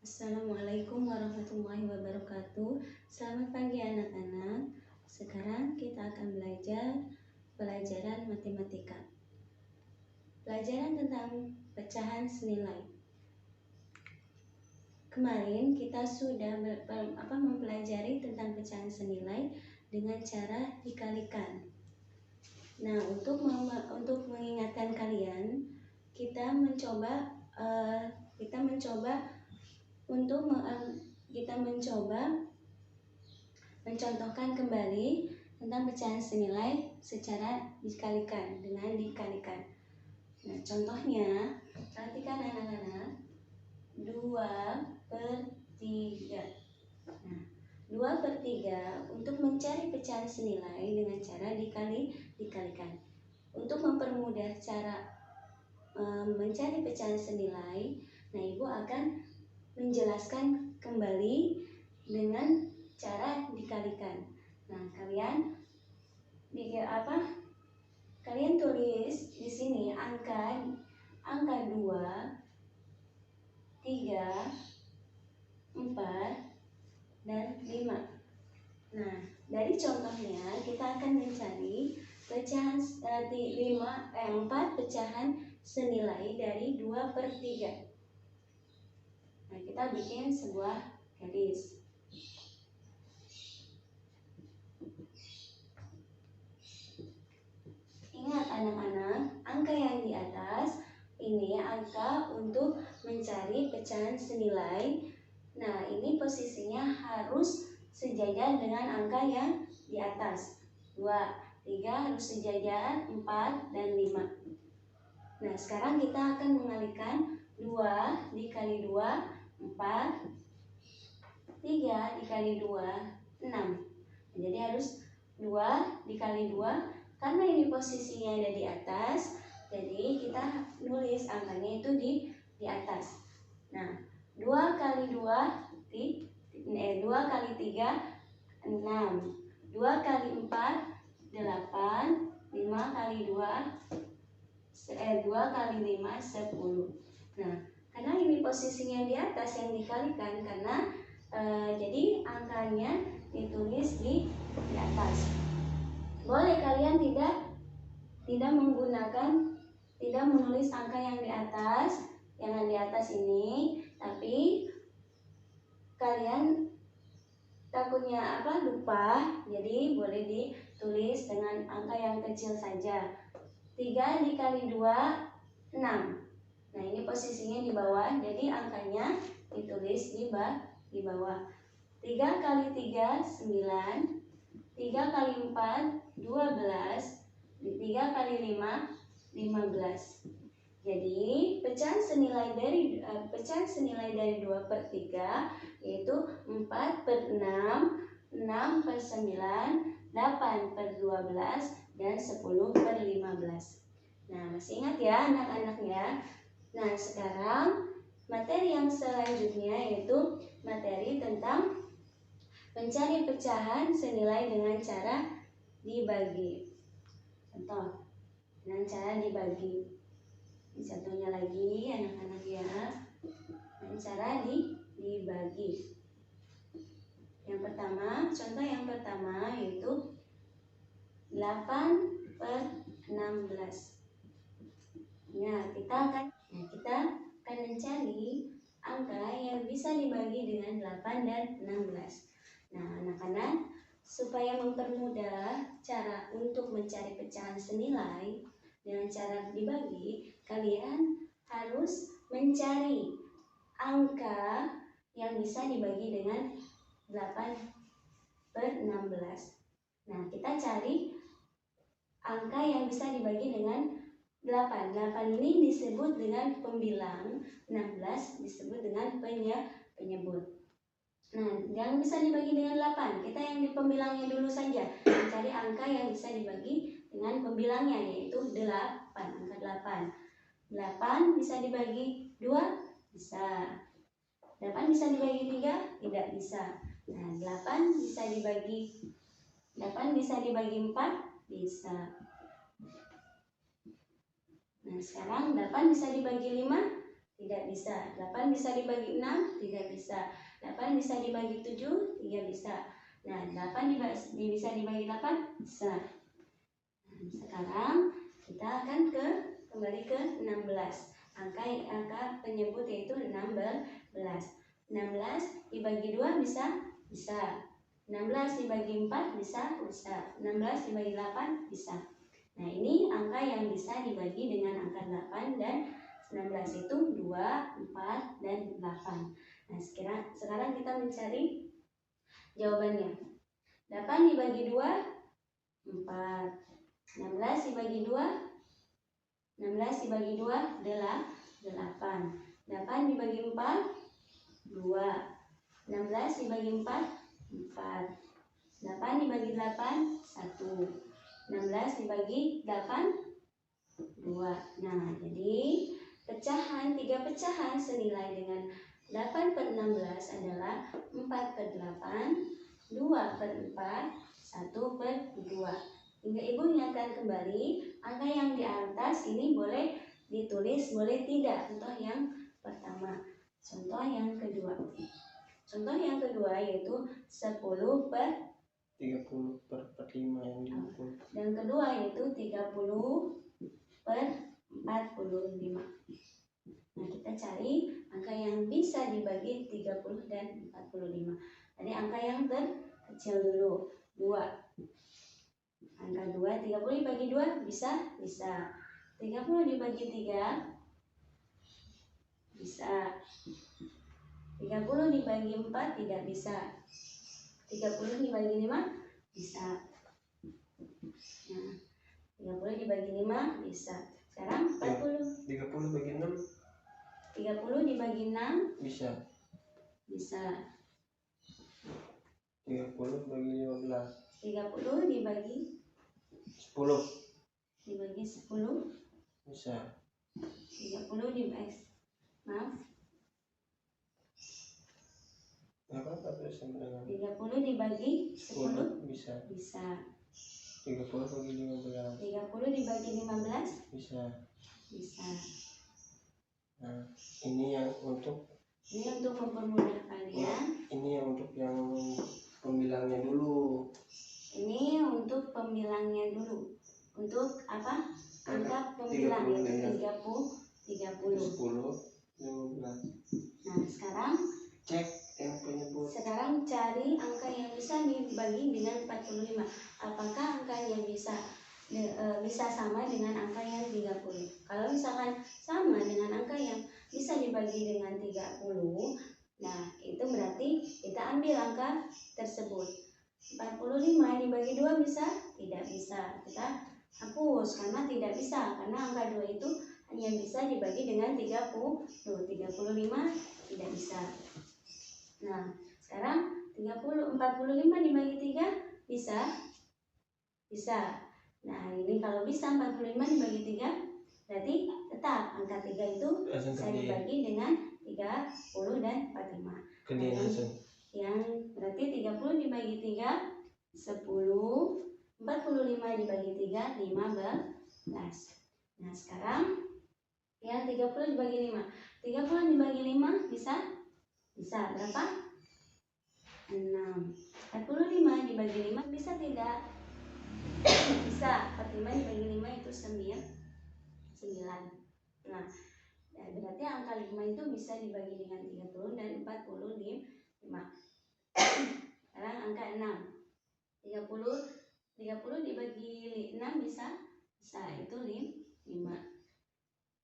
Assalamualaikum warahmatullahi wabarakatuh. Selamat pagi anak-anak. Sekarang kita akan belajar pelajaran matematika. Pelajaran tentang pecahan senilai. Kemarin kita sudah mempelajari tentang pecahan senilai dengan cara dikalikan. Nah, untuk mengingatkan kalian, kita mencoba mencontohkan kembali tentang pecahan senilai secara dikalikan dengan dikalikan. Nah, contohnya, perhatikan anak-anak, 2/3. Nah, 2/3 untuk mencari pecahan senilai dengan cara dikalikan. Untuk mempermudah cara mencari pecahan senilai, nah Ibu akan menjelaskan kembali dengan cara dikalikan. Nah, kalian tulis di sini angka 2, 3, 4, dan 5. Nah, dari contohnya kita akan mencari pecahan 4 pecahan senilai dari 2/3. Nah, kita bikin sebuah garis. Ingat anak-anak, angka yang di atas ini angka untuk mencari pecahan senilai. Nah, ini posisinya harus sejajar dengan angka yang di atas. 2, 3 harus sejajar, 4, dan 5. Nah, sekarang kita akan mengalihkan 2 dikali 2, 4, 3 dikali 2, 6. Jadi harus 2 dikali 2, karena ini posisinya ada di atas, jadi kita nulis angkanya itu di atas. Nah, 2 kali 2 2 kali 3 6, 2 kali 4 8, 5 kali 2 kali 5 10. Nah, karena ini posisinya di atas yang dikalikan, karena jadi angkanya ditulis di atas. Boleh kalian tidak menulis angka yang di atas ini, tapi kalian takutnya lupa, jadi boleh ditulis dengan angka yang kecil saja. 3 dikali 2 6. Nah, ini posisinya di bawah, jadi angkanya ditulis di bawah. 3 kali 3 9, 3 kali 4 12, 3 kali 5 15. Jadi pecahan senilai dari 2/3 yaitu 4/6, 6/9, 8/12, dan 10/15. Nah, masih ingat ya anak-anak ya? Nah, sekarang materi yang selanjutnya yaitu materi tentang mencari pecahan senilai dengan cara dibagi. Contoh, dengan cara dibagi. Ini contohnya lagi anak-anak ya. Dengan cara dibagi. Contoh yang pertama yaitu 8/16. Nah, kita akan mencari angka yang bisa dibagi dengan 8 dan 16. Nah, anak-anak, supaya mempermudah cara untuk mencari pecahan senilai dengan cara dibagi, kalian harus mencari angka yang bisa dibagi dengan 8/16. Nah, kita cari angka yang bisa dibagi dengan 8. 8 ini disebut dengan pembilang, 16 disebut dengan penyebut. Nah, yang bisa dibagi dengan 8, kita yang di pembilangnya dulu saja. Mencari angka yang bisa dibagi dengan pembilangnya, yaitu 8, angka 8. 8 bisa dibagi 2? Bisa. 8 bisa dibagi 3? Tidak bisa. Nah, 8 bisa dibagi 4? Bisa. Nah, sekarang 8 bisa dibagi 5? Tidak bisa. 8 bisa dibagi 6? Tidak bisa. 8 bisa dibagi 7? Tidak bisa. Nah, 8 bisa dibagi 8? Bisa. Nah, sekarang kita akan kembali ke 16. Angka penyebut yaitu 16. 16 dibagi 2 bisa? Bisa. 16 dibagi 4 bisa? Bisa. 16 dibagi 8 bisa. Nah, ini angka yang bisa dibagi dengan angka 8 dan 19 itu 2, 4, dan 8. Nah, sekarang kita mencari jawabannya. 8 dibagi 2, 4. 16 dibagi 2, 16 dibagi 2 adalah 8. 8 dibagi 4, 2. 16 dibagi 4, 4. 8 dibagi 8, 1. 16 dibagi 8, 2. Nah, jadi tiga pecahan senilai dengan 8 per 16 adalah 4 per 8, 2 per 4, 1 per 2. Hingga Ibu ingatkan kembali, angka yang di atas ini boleh ditulis, boleh tidak. Contoh yang pertama. Contoh yang kedua. Contoh yang kedua yaitu 10 per 30 per 45 yang 50. Dan kedua yaitu 30 per 45. Nah, kita cari angka yang bisa dibagi 30 dan 45. Tadi angka yang terkecil dulu, 2. Angka 2, 30 dibagi 2 bisa? Bisa. 30 dibagi 3 bisa. 30 dibagi 4 tidak bisa. 30 dibagi 5 bisa. Nah, 30 dibagi 5 bisa. Sekarang 40. 30 bagi 6 30 dibagi 6 bisa. Bisa. 30 bagi 15 30 dibagi 10 dibagi 10 bisa. 30 dibagi maaf Apa tulisan dengan 30 dibagi 10 bisa. Bisa. 30 bagi 15 30 dibagi 15 bisa. Bisa. Nah, ini yang untuk mempermudah kalian. Ini yang untuk yang pembilangnya dulu. Ini untuk pembilangnya dulu. Untuk apa? Angka pembilang yaitu 30. 10, 15. Nah, sekarang cek yang penyebut. Sekarang cari angka yang bisa dibagi dengan 45. Apakah angka yang bisa sama dengan angka yang 30? Kalau misalkan sama dengan angka yang bisa dibagi dengan 30, nah itu berarti kita ambil angka tersebut. 45 dibagi 2 bisa? Tidak bisa. Kita hapus karena tidak bisa. Karena angka 2 itu hanya bisa dibagi dengan 30. 35 tidak bisa. Nah, sekarang 45 dibagi 3 bisa? Bisa. Nah, ini kalau bisa 45 dibagi 3 berarti tetap angka 3 itu bisa dibagi dengan 30 dan 45. Yang berarti 30 dibagi 3 10, 45 dibagi 3 15. Nah, sekarang yang 30 dibagi 5. 30 dibagi 5 bisa? Bisa. Berapa? 6. 45 dibagi 5 bisa tidak? Bisa. 45 dibagi 5 itu 9. Nah, berarti angka 5 itu bisa dibagi dengan 30 dan 45. Sekarang angka 6. 30 dibagi 6 bisa? Bisa. Itu 5.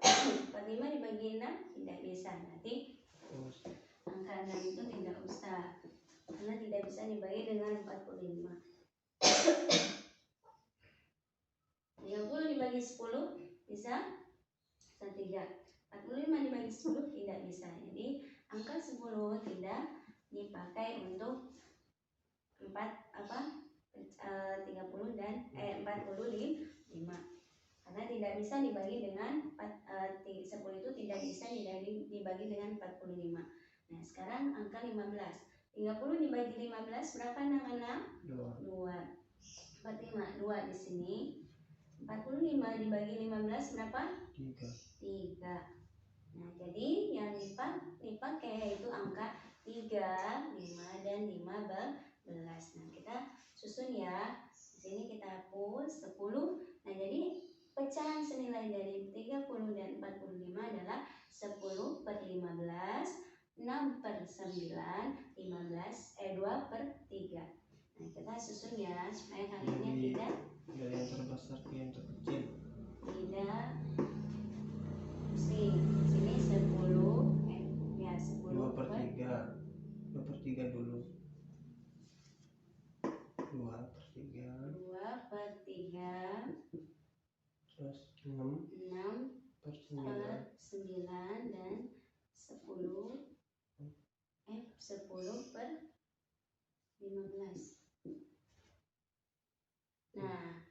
45 dibagi 6 tidak bisa. Berarti angka 6 itu tidak usah, karena tidak bisa dibagi dengan 45. 30 dibagi 10 bisa? Bisa tidak. 45 dibagi 10 tidak bisa. Jadi angka 10 tidak dipakai untuk 30 dan 45. Karena tidak bisa dibagi dengan 10 itu tidak bisa dibagi dengan 45. Nah, sekarang angka 15. 30 dibagi 15 berapa anak-anak? 2. 45 2 di sini. 45 dibagi 15 berapa? 3. Nah, jadi yang dipakai yaitu angka 3, 5, dan 15. Nah, kita susun ya. Di sini kita hapus 10. Nah, jadi pecahan senilai dari 30 dan 45 adalah 10 per 15, 6 per 9, 2 per 3. Nah, kita susun ya supaya kaliannya tidak dari yang terbesar ke yang terkecil. Tidak sini 10 ya 10 2 per 3. 2 per 3 dulu. 2 per 3. 2 per 3. Terus 6 per 9. 9 dan 10 per 15. Nah,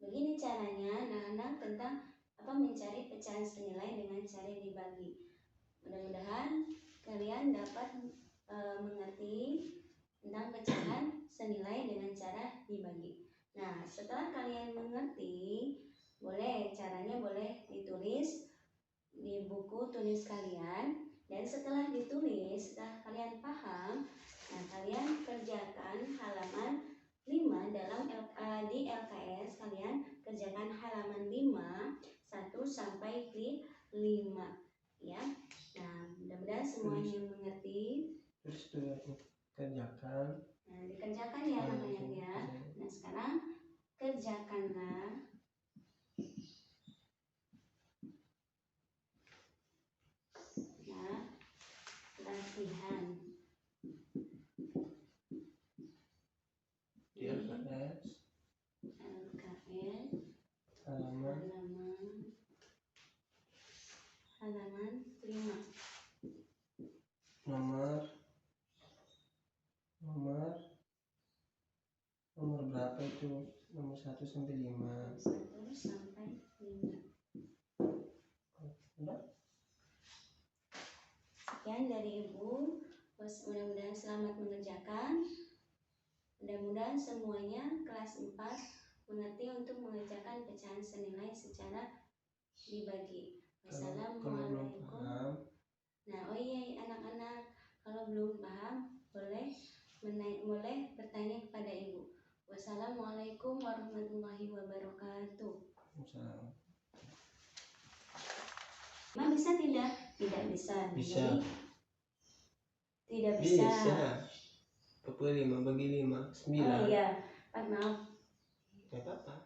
begini caranya anak-anak tentang mencari pecahan senilai dengan cara dibagi. Mudah-mudahan kalian dapat mengerti tentang pecahan senilai dengan cara dibagi. Nah, setelah kalian mengerti, caranya boleh ditulis di buku tulis kalian, dan setelah ditulis, setelah kalian paham, nah kalian kerjakan halaman 5 di LKS. Kalian kerjakan halaman 5 1 sampai 5 ya. Nah, mudah-mudahan semuanya mengerti. Terus kerjakan. Nah, dikerjakan ya anak-anak ya. Nah, sekarang kerjakanlah latihan Di LKS halaman 5. Nomor berapa itu? Nomor 1 sampai 5. 1 sampai 5. Udah? Sekian dari Ibu. Mudah-mudahan selamat mengerjakan. Mudah-mudahan semuanya kelas 4 mengerti untuk mengerjakan pecahan senilai secara dibagi. Wassalamualaikum. Nah, oh iya anak-anak, kalau belum paham boleh bertanya kepada Ibu. Wassalamualaikum warahmatullahi wabarakatuh. Memang bisa tidak? Tidak bisa. Bisa. Jadi, tidak bisa. Bisa. 25 bagi 5, 9. Oh iya, maaf. Gak apa-apa.